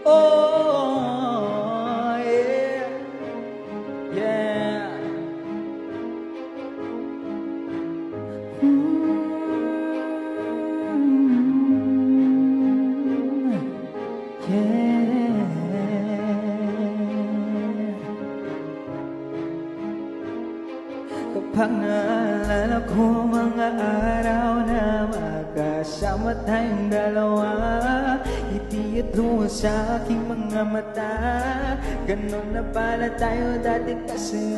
Oh, yeah, yeah. Yeah. Kapag naalala ko mga araw na magkasama tayong dalawa, ngiti at luha sa aking mga mata. Ganon na pala tayo dati kasi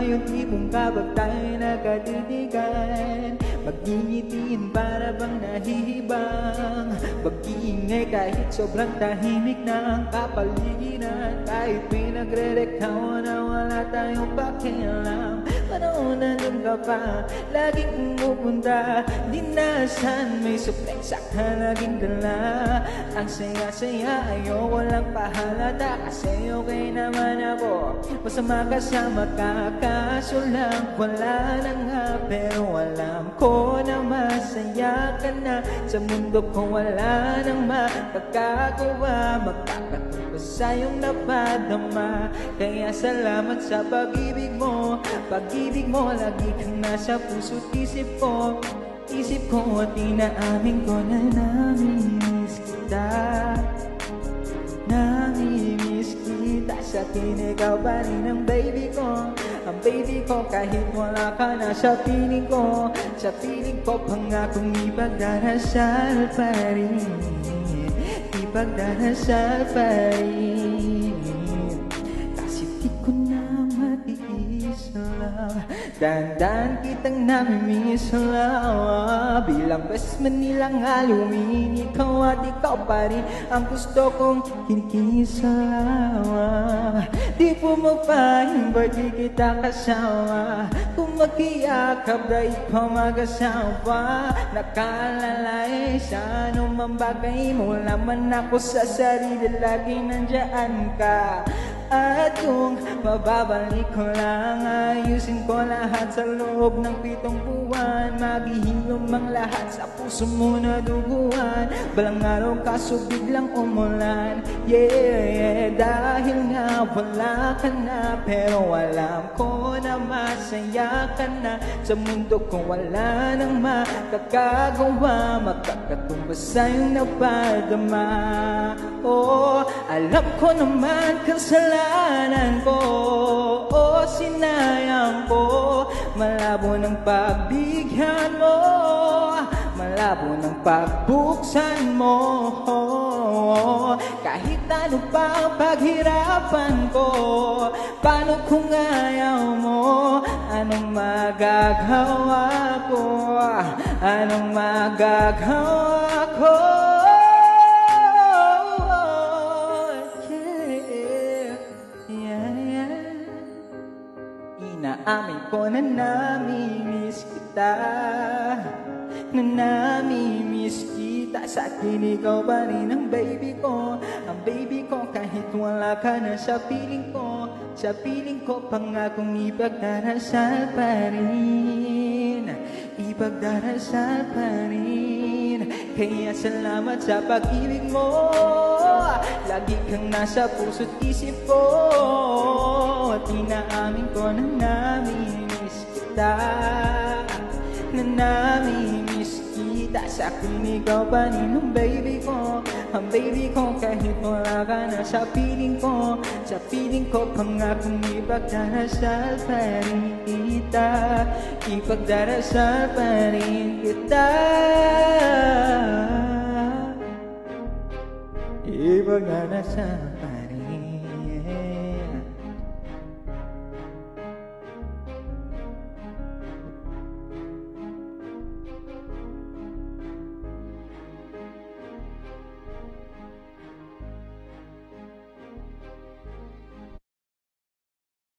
yung tipong kapag tayo'y nagkatitigan, magningitiin para bang nahihibang, mag-iingay kahit sobrang tahimik na ang kapaligiran. Kahit pinagre-reklamo na wala tayong pakialam, panahon na nung ka pa, laging pumupunta. Di nasan may supleksa ka laging dala. Ang saya-saya, ayaw walang pahalata, kasi okay naman ako, basta makasama ka. Kaso lang wala na nga, pero alam ko na masaya ka na. Sa mundo ko wala nang makakagawa, magkakatuwa sa iyong napadama. Kaya salamat sa pag-ibig mo, pag-ibig mo lagi kang nasa puso't isip ko. Isip ko at inaamin ko na namimiss kita, namimiss kita. Sa akin ikaw pa rin ang baby ko, ang baby ko kahit wala ka na sa piling ko. Sa piling ko pangakong ipagdarasal pa rin, ipagdarasal pa rin. Kasi di ko na matiis lang, dandan kitang namimiss lang. Bilang best man nilang Halloween, ikaw at ikaw pa rin ang gusto kong kinikisalawa. Di pumapayang ba't di kita kasama, kung magkiyakap dahil pa mag-asawa. Nakalalay sa anumang bagay mo, laman ako sa sarili, lagi nandiyan ka. At kung mababalik ko lang, ayusin ko lahat sa loob ng 7 buwan. Maghihilom ang lahat sa puso mo na duguan. Balang araw kaso biglang umulan, yeah. Dahil nga wala ka na, pero alam ko na masaya ka na. Sa mundo ko wala nang makakagawa, makakatumbas sa iyong napadama. Oh, alam ko naman kasalanan ko, oh, sinayang ko. Malabo ng pagbigyan mo, malabo ng pagbuksan mo. Kahit ano pa ang paghirapan ko, paano kung ayaw mo? Anong magagawa ko? Anong magagawa ko? Inaamin ko na namimiss kita, na namimiss kita. Sa akin ikaw pa rin ang baby ko, ang baby ko kahit wala ka na sa piling ko. Sa piling ko pangakong ipagdarasal pa rin, ipagdarasal pa rin. Kaya salamat sa pag-ibig mo, lagi kang nasa puso't isip ko. At inaamin ko na namimiss kita, na namimiss kita. Sa akin ikaw pa rin ang baby ko, ang baby ko kahit wala ka na sa piling ko. Sa piling ko pangakong ipagdarasal pa rin kita, ipagdarasal pa rin kita, ipagdarasal pa